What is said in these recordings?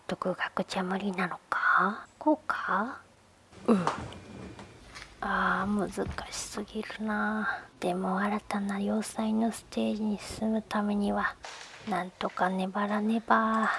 独学じゃ無理なのか。こうか。難しすぎるな。でも新たな要塞のステージに進むためにはなんとか粘らねば。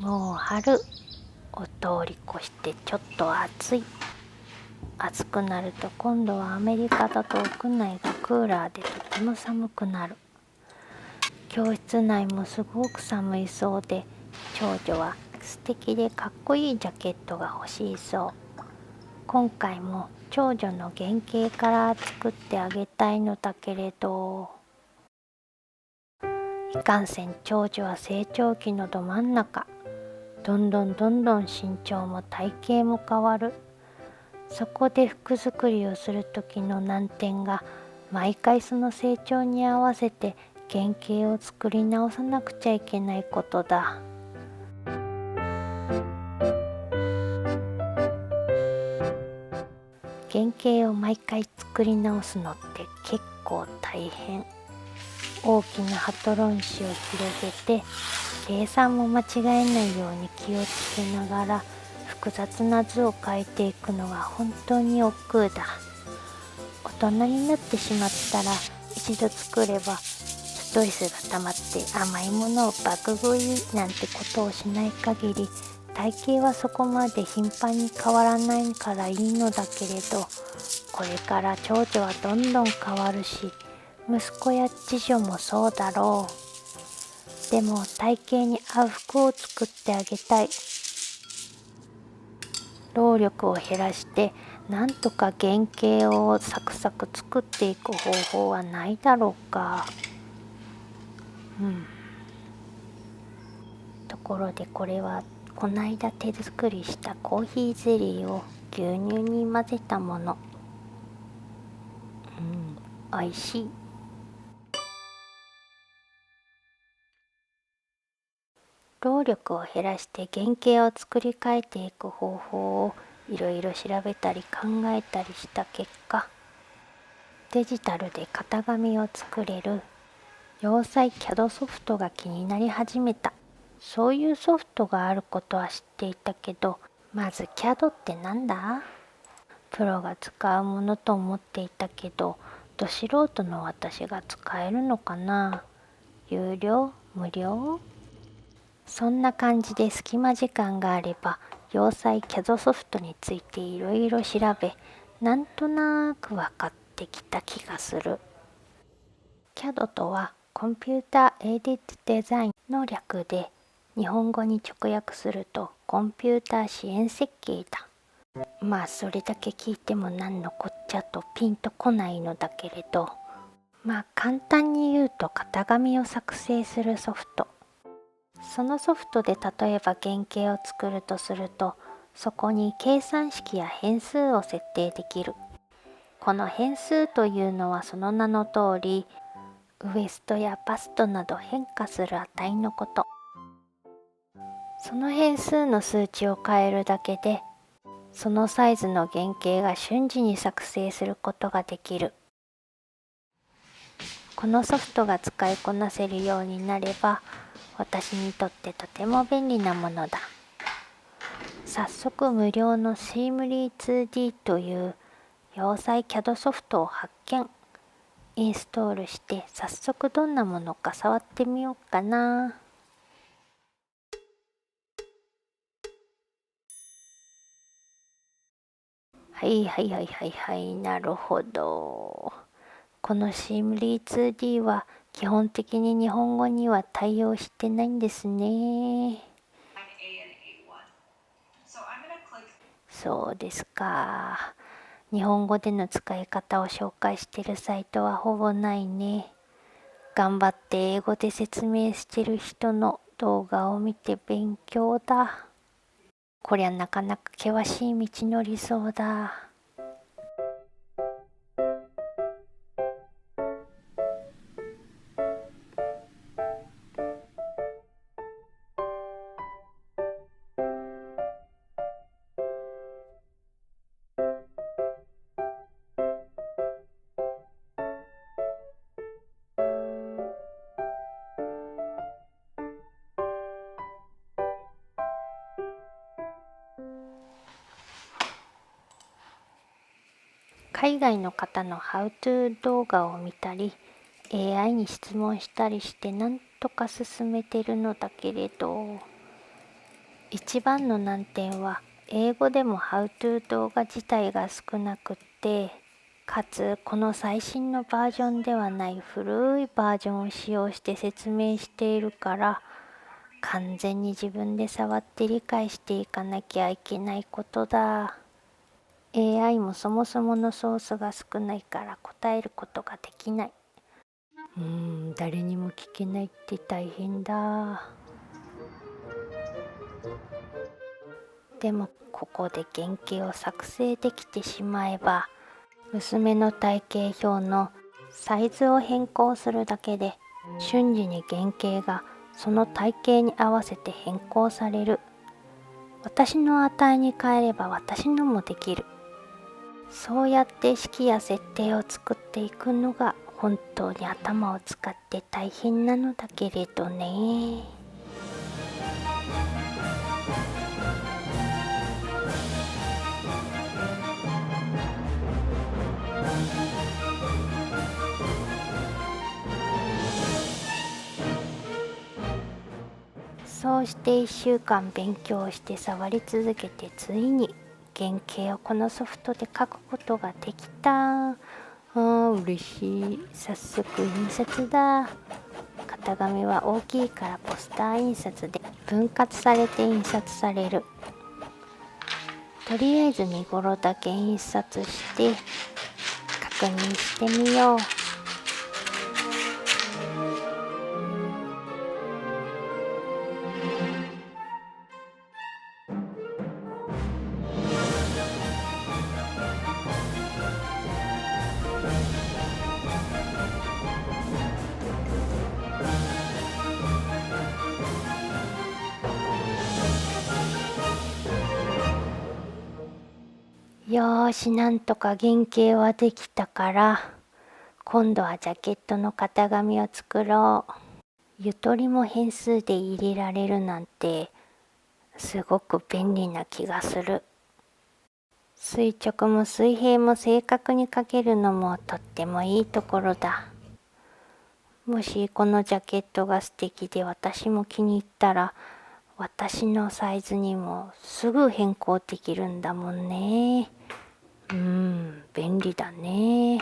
もう春を通り越してちょっと暑い。暑くなると今度はアメリカだと屋内がクーラーでとても寒くなる。教室内もすごく寒いそうで、長女は素敵でかっこいいジャケットが欲しいそう。今回も長女の原型から作ってあげたいのだけれど、いかんせん長女は成長期のど真ん中。どんどん身長も体型も変わる。そこで服作りをする時の難点が、毎回その成長に合わせて原型を作り直さなくちゃいけないことだ。原型を毎回作り直すのって結構大変。大きなハトロン紙を広げて、計算も間違えないように気をつけながら複雑な図を描いていくのが本当に億劫だ。大人になってしまったら、一度作ればストレスが溜まって甘いものを爆食いなんてことをしない限り、体型はそこまで頻繁に変わらないからいいのだけれど、これから長女はどんどん変わるし、息子や次女もそうだろう。でも体型に合う服を作ってあげたい。労力を減らしてなんとか原型をサクサク作っていく方法はないだろうか。ところでこれはこないだ手作りしたコーヒーゼリーを牛乳に混ぜたもの。おいしい。労力を減らして原型を作り変えていく方法をいろいろ調べたり考えたりした結果、デジタルで型紙を作れる洋裁 CAD ソフトが気になり始めた。そういうソフトがあることは知っていたけど、まず CAD ってなんだ？プロが使うものと思っていたけど、ど素人の私が使えるのかな？有料？無料？そんな感じで隙間時間があれば洋裁 CAD ソフトについていろいろ調べ、なんとなく分かってきた気がする。CAD とはコンピューターエディットデザインの略で、日本語に直訳するとコンピューター支援設計だ。まあそれだけ聞いても何のこっちゃとピンとこないのだけれど、まあ簡単に言うと型紙を作成するソフト。そのソフトで例えば原型を作るとすると、そこに計算式や変数を設定できる。この変数というのはその名の通り、ウエストやバストなど変化する値のこと。その変数の数値を変えるだけで、そのサイズの原型が瞬時に作成することができる。このソフトが使いこなせるようになれば、私にとってとても便利なものだ。早速無料の Seamly2D という洋裁 CAD ソフトを発見。インストールして早速どんなものか触ってみようかな。はい、なるほど。この Seamly2D は基本的に日本語には対応してないんですね。そうですか。日本語での使い方を紹介してるサイトはほぼないね。頑張って英語で説明してる人の動画を見て勉強だ。こりゃなかなか険しい道のりそうだ。海外の方の How to 動画を見たり AI に質問したりしてなんとか進めてるのだけれど、一番の難点は英語でも How to 動画自体が少なくって、かつこの最新のバージョンではない古いバージョンを使用して説明しているから、完全に自分で触って理解していかなきゃいけないことだ。AI もそもそものソースが少ないから答えることができない。誰にも聞けないって大変だ。でもここで原型を作成できてしまえば、娘の体型表のサイズを変更するだけで瞬時に原型がその体型に合わせて変更される。私の値に変えれば私のもできる。そうやって式や設定を作っていくのが本当に頭を使って大変なのだけれどね。そうして1週間勉強して触り続けて、ついに原型をこのソフトで書くことができた。嬉しい。早速印刷だ。型紙は大きいからポスター印刷で分割されて印刷される。とりあえず見頃だけ印刷して確認してみよう。よーし、なんとか原型はできたから、今度はジャケットの型紙を作ろう。ゆとりも変数で入れられるなんてすごく便利な気がする。垂直も水平も正確に描けるのもとってもいいところだ。もしこのジャケットが素敵で私も気に入ったら、私のサイズにもすぐ変更できるんだもんね。便利だね。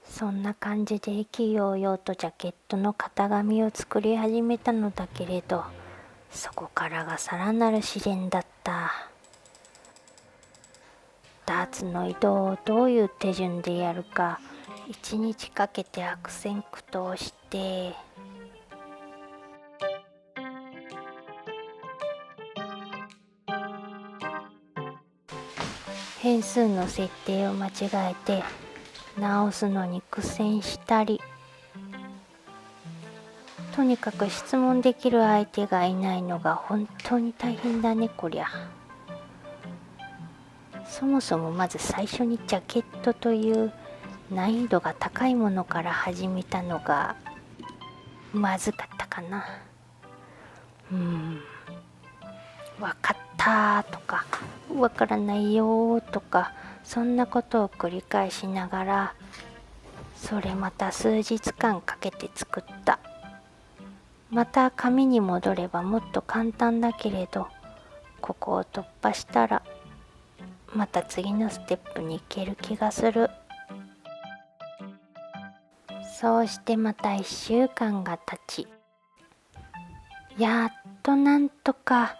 そんな感じで意気揚々とジャケットの型紙を作り始めたのだけれど、そこからがさらなる試練だった。ダーツの移動をどういう手順でやるか1日かけて悪戦苦闘して、変数の設定を間違えて直すのに苦戦したり、とにかく質問できる相手がいないのが本当に大変だねこりゃ。そもそもまず最初にジャケットという難易度が高いものから始めたのがまずかったかな。わかったとかわからないよとか、そんなことを繰り返しながら、それまた数日間かけて作った。また紙に戻ればもっと簡単だけれど、ここを突破したらまた次のステップに行ける気がする。そうしてまた1週間が経ち、やっとなんとか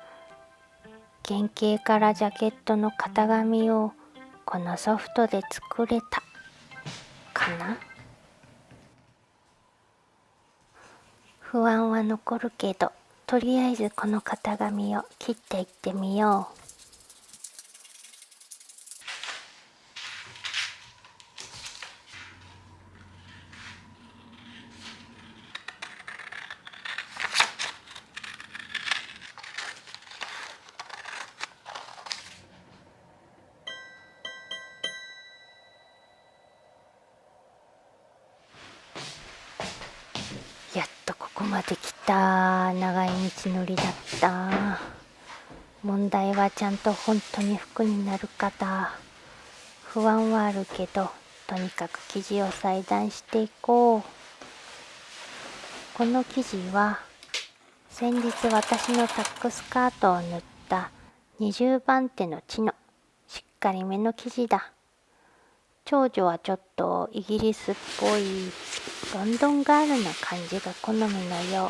原型からジャケットの型紙をこのソフトで作れたかな。不安は残るけど、とりあえずこの型紙を切っていってみよう。やっとここまで来た。長い道のりだった。問題はちゃんと本当に服になるかだ。不安はあるけど、とにかく生地を裁断していこう。この生地は先日私のタックスカートを縫った20番手のチノ、しっかりめの生地だ。長女はちょっとイギリスっぽいロンドンガールな感じが好みのよう。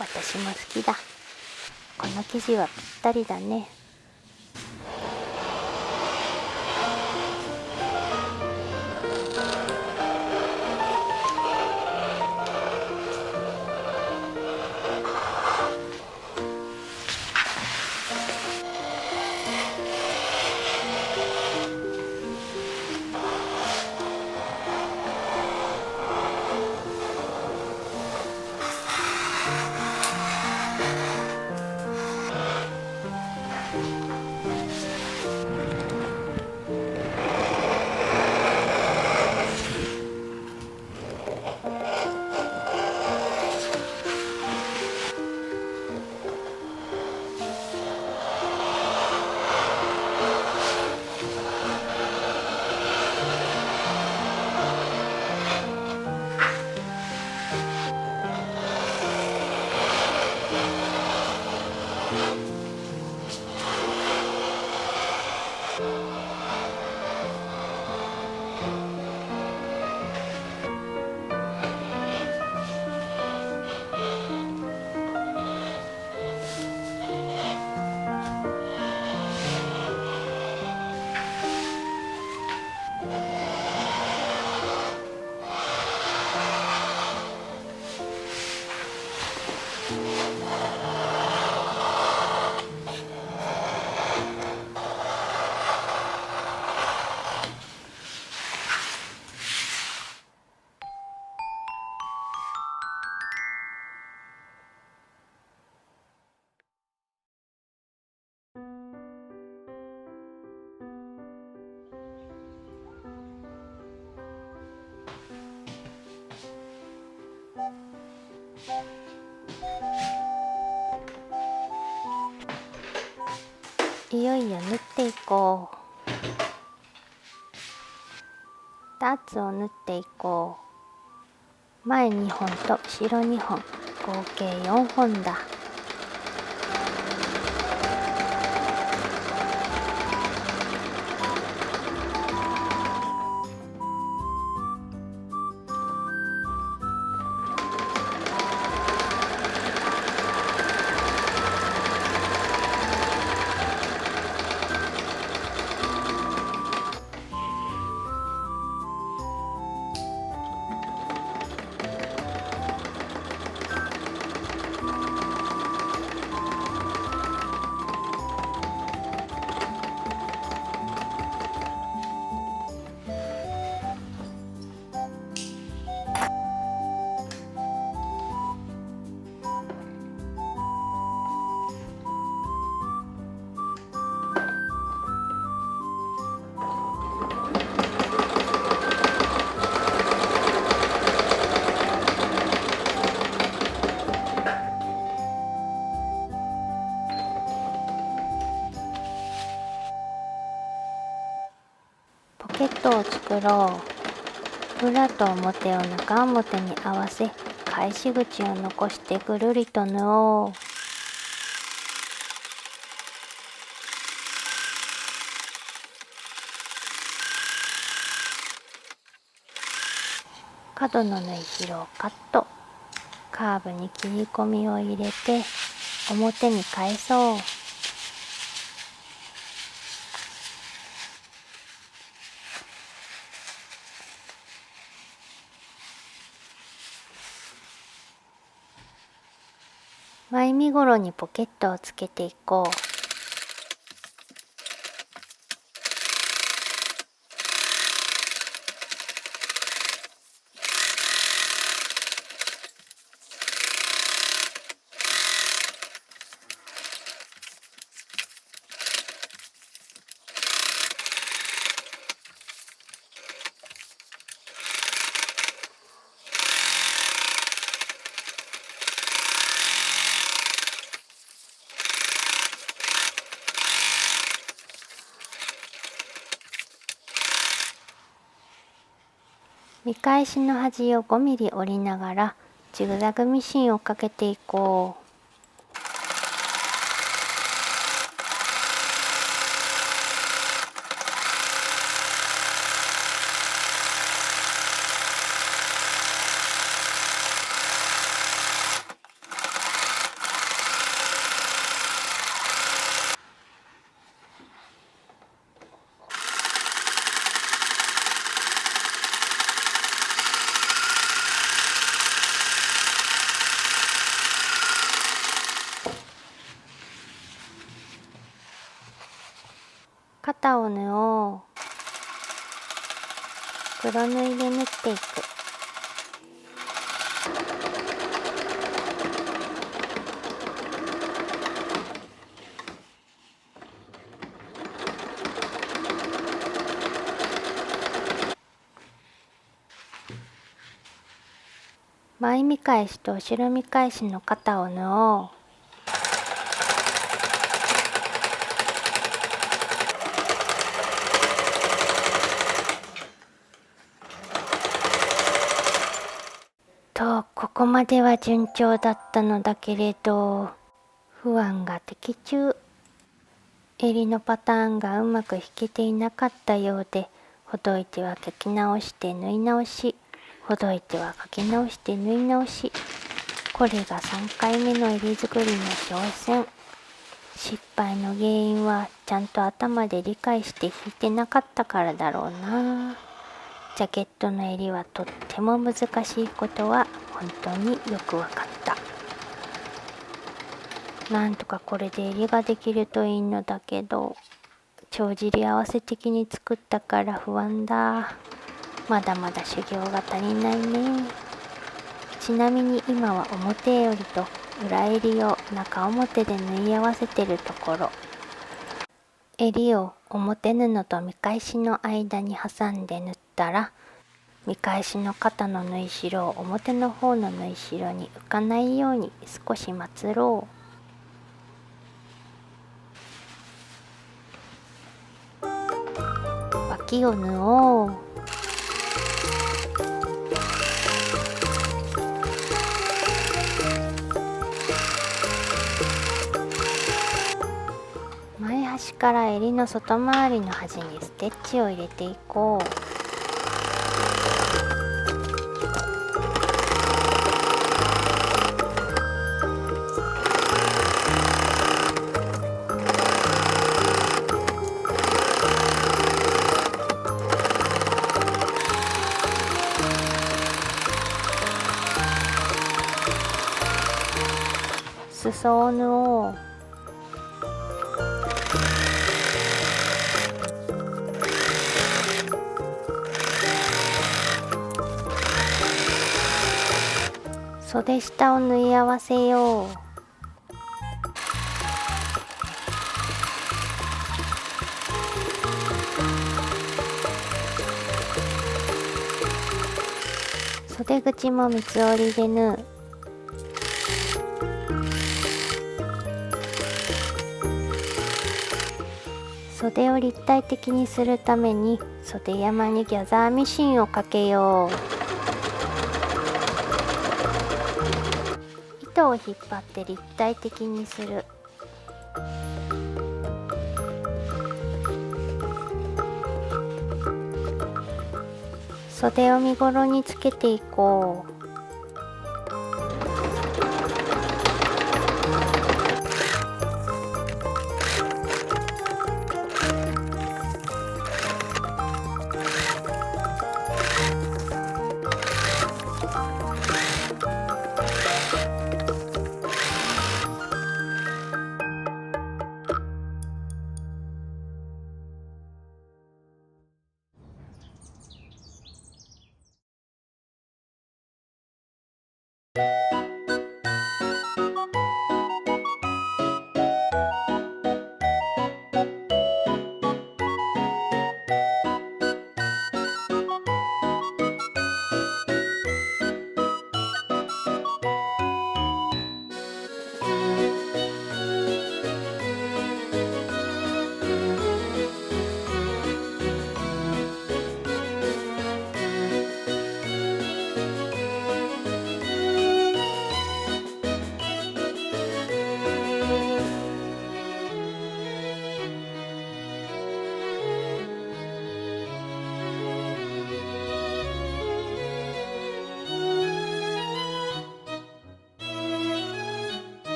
私も好きだ。この生地はぴったりだね。いよいよ縫っていこう。ダーツを縫っていこう。前2本と後ろ2本、合計4本だ。ポケットを作ろう。裏と表を中表に合わせ、返し口を残してぐるりと縫おう。角の縫い代をカット。カーブに切り込みを入れて表に返そう。前身ごろにポケットをつけていこう。見返しの端を5ミリ折りながらジグザグミシンをかけていこう。肩を縫おう。黒縫いで縫っていく。前見返しと後ろ見返しの肩を縫おう。ここまでは順調だったのだけれど、不安が的中。襟のパターンがうまく引けていなかったようで、ほどいては書き直して縫い直し、ほどいては書き直して縫い直し。これが3回目の襟作りの挑戦。失敗の原因はちゃんと頭で理解して引いてなかったからだろうな。ジャケットの襟はとっても難しいことは本当によくわかった。なんとかこれで襟ができるといいのだけど、帳尻合わせ的に作ったから不安だ。まだまだ修行が足りないね。ちなみに今は表襟と裏襟を中表で縫い合わせてるところ。襟を表布と見返しの間に挟んで縫ったら、見返しの肩の縫い代を表の方の縫い代に浮かないように少しまつろう。脇を縫おう。前端から襟の外回りの端にステッチを入れていこう。裾を縫おう。袖下を縫い合わせよう。袖口も三つ折りで縫う。袖を立体的にするために袖山にギャザーミシンをかけよう。糸を引っ張って立体的にする。袖を身ごろにつけていこう。